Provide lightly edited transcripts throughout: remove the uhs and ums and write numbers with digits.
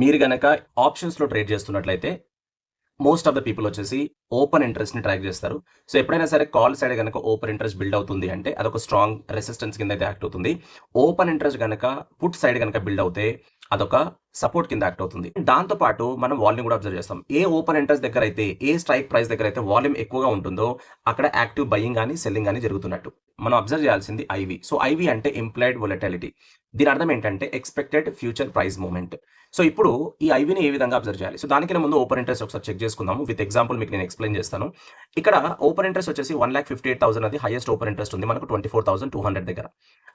మీరు గనక ఆప్షన్స్‌లో ట్రేడ్ చేస్తున్నట్లయితే మోస్ట్ ఆఫ్ ద పీపుల్ వచ్చేసి ఓపెన్ ఇంట్రెస్ట్‌ని ట్రాక్ చేస్తారు. సో, ఎప్పుడైనా సరే కాల్ సైడ్ గనక ఓపెన్ ఇంట్రెస్ట్ బిల్డ్ అవుతుంది అంటే అదొక స్ట్రాంగ్ రెసిస్టెన్స్ కింద అయితే యాక్ట్ అవుతుంది. ఓపెన్ ఇంట్రెస్ట్ గనక పుట్ సైడ్ గనక బిల్డ్ అవుతే అదొక సపోర్ట్ కింద యాక్ట్ అవుతుంది. దాంతో పాటు మనం వాల్యూమ్ కూడా అబ్జర్వ్ చేస్తాం. ఏ ఓపెన్ ఇంట్రెస్ట్ దగ్గర అయితే, ఏ స్ట్రైక్ ప్రైస్ దగ్గర అయితే వాల్యూమ్ ఎక్కువగా ఉంటుందో అక్కడ యాక్టివ్ బయింగ్ గాని, సెల్లింగ్ గాని జరుగుతున్నట్టు. మనం అబ్జర్వ్ చేయాల్సింది ఐవీ. సో, ఐవీ అంటే ఇంప్లాయిడ్ వొలటిలిటీ. దీని అర్థం ఏంటంటే expected future price movement. So, ఇప్పుడు ఈ ఐవీని ఏ విధంగా అబ్జర్వ్ చేయాలి? సో, దానికన్నా ముందు ఓపెన్ ఇంట్రెస్ట్ ఒకసారి చెక్ చేసుకుందాము. విత్ ఎగ్జాంపుల్ మీకు నేను ఎక్స్‌ప్లెయిన్ చేస్తాను. ఇక్కడ ఓపెన్ ఇంట్రెస్ట్ వచ్చేసి 1,58,000 అది హైయెస్ట్ ఓపెన్ ఇంట్రెస్ట్ ఉంది మనకు 24,200 దగ్గర.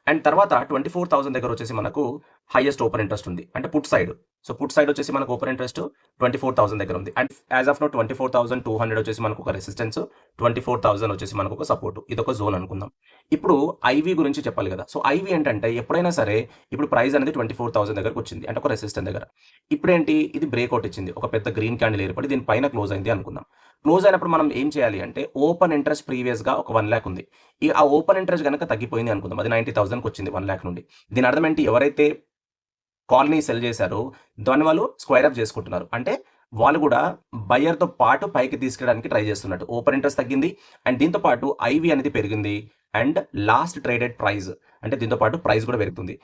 అండ్ తర్వాత 24,000 దగ్గర వచ్చేసి మనకు హైయెస్ట్ ఓపెన్ ఇంట్రెస్ట్ ఉంది. అంటే put side. So, put side వచ్చేసి మనకు ఓపెన్ ఇంట్రెస్ట్ 24,000 దగ్గర ఉంది. అండ్ యాస్ ఆఫ్ నౌ 24,200 వచ్చేసి మనకు ఒక రెసిస్టెన్స్, 24,000 వచ్చేసి మనకు ఒక సపోర్ట్. ఇదొక జోన్ అనుకుందాం. ఇప్పుడు ఐవీ గురించి చెప్పాలి కదా! సో, ఐవీ ఏంటంటే ఎప్పుడైనా సరే ఇప్పుడు ప్రైస్ అనేది 24,000 దగ్గరకు వచ్చింది. అంటే ఒక రెసిస్టెన్స్ దగ్గర. ఇప్పుడేంటి ఇది బ్రేక్‌ఔట్ ఇచ్చింది. ఒక పెద్ద గ్రీన్ క్యాండిల్ ఏర్పడి దీని పైన క్లోజ్ అయింది అనుకుందాం. క్లోజ్ అయినప్పుడు మనం ఏం చేయాలి అంటే ఓపెన్ ఇంట్రెస్ట్ ప్రీవియస్‌గా ఒక 1,00,000 ఉంది. ఆ ఓపెన్ ఇంట్రెస్ట్ గనక తగ్గిపోయింది అనుకుందాం. అది 90,000కి వచ్చింది 1,00,000 నుండి. దీని అర్థం ఏంటి? ఎవరైతే కాల్‌ని సెల్ చేశారో దాన్ని వాళ్ళు స్క్వేర్ అప్ చేసుకుంటున్నారు. అంటే వాళ్ళు కూడా బయర్‌తో పాటు పైకి తీసుకెళ్ళడానికి ట్రై చేస్తున్నట్టు. ఓపెన్ ఇంట్రెస్ట్ తగ్గింది. అండ్ దీంతో పాటు ఐవీ అనేది పెరిగింది. అండ్ లాస్ట్ ట్రేడెడ్ ప్రైస్ అంటే దీంతో పాటు ప్రైస్ కూడా పెరుగుతుంది.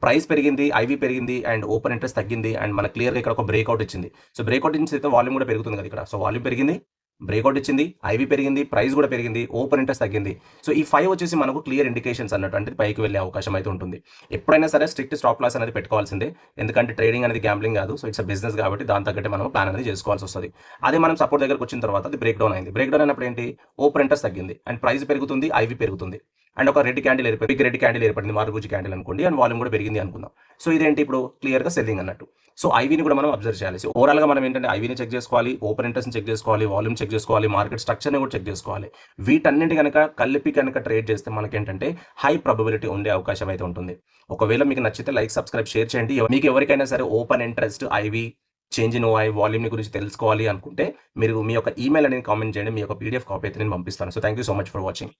ప్రైస్ పెరిగింది, ఐవీ పెరిగింది అండ్ ఓపెన్ ఇంట్రెస్ట్ తగ్గింది అండ్ మనకు క్లియర్‌గా ఇక్కడ ఒక బ్రేక్‌ఔట్ ఇచ్చింది. సో, బ్రేక్‌ఔట్ ఇచ్చిన తర్వాత వాల్యూమ్ కూడా పెరుగుతుంది కదా ఇక్కడ. సో, వాల్యూమ్ పెరిగింది, బ్రేక్‌ఔట్ ఇచ్చింది, ఐవీ పెరిగింది, ప్రైస్ కూడా పెరిగింది, ఓపెన్ ఇంట్రెస్ట్ తగ్గింది. సో, ఈ 5 వచ్చేసి మనకు క్లియర్ ఇండికేషన్స్ అన్నట్టు. అంటే పైకి వెళ్ళే అవకాశం అయితే ఉంటుంది. ఎప్పుడైనా సరే స్ట్రిక్ట్ స్టాప్ లాస్ అనేది పెట్టుకోవాల్సిందే. ఎందుకంటే ట్రేడింగ్ అనేది గ్యాంబ్లింగ్ కాదు. సో, ఇట్స్ ఎ బిజినెస్ కాబట్టి దాని తగ్గట్టే మనం ప్లాన్ అనేది చేసుకోవాల్సొస్తది. అదే మనం సపోర్ట్ దగ్గరికి వచ్చిన తర్వాత అది బ్రేక్ డౌన్ అయింది. బ్రేక్ డౌన్ అయినప్పుడు ఏంటి? ఓపెన్ ఇంట్రెస్ట్ తగ్గింది అండ్ ప్రైస్ పెరుగుతుంది, ఐవీ పెరుగుతుంది. అండ్ ఒక రెడ్ క్యాండిల్ ఏర్పడింది. బిగ్ రెడ్ క్యాండిల్ ఏర్పడింది. మారుబుజ్జి క్యాండిల్ అనుకోండి అండ్ వాల్యూమ్ కూడా పెరిగింది అనుకుందాం. సో, ఇదేంటి ఇప్పుడు క్లియర్‌గా సెల్లింగ్ అన్నట్టు. సో, ఐవీని కూడా మనం అబ్జర్వ్ చేయాలి. సో, ఓవరాల్‌గా మనం ఏంటంటే ఐవీని చెక్ చేసుకోవాలి, ఓపెన్ ఇంట్రెస్ట్‌ని చెక్ చేసుకోవాలి, వాల్యూమ్ చెక్ చేసుకోవాలి, మార్కెట్ స్ట్రక్చర్‌ని కూడా చెక్ చేసుకోవాలి. వీటన్నిటి గనక కలిపి గనక ట్రేడ్ చేస్తే మనకేంటంటే హై ప్రాబబిలిటీ ఉండే అవకాశం అయితే ఉంటుంది. ఒకవేళ మీకు నచ్చితే లైక్, సబ్స్క్రైబ్, షేర్ చేయండి. మీకు ఎవరికైనా సరే open interest, IV, change in OI, వాల్యూమ్‌ని గురించి తెలుసుకోవాలి అనుకుంటే మీరు మీ యొక్క ఈమెయిల్ అనేది కామెంట్ చేయండి. మీ యొక్క పీడీఎఫ్ కాపీ అయితే నేను పంపిస్తాను. So, thank you so much for watching.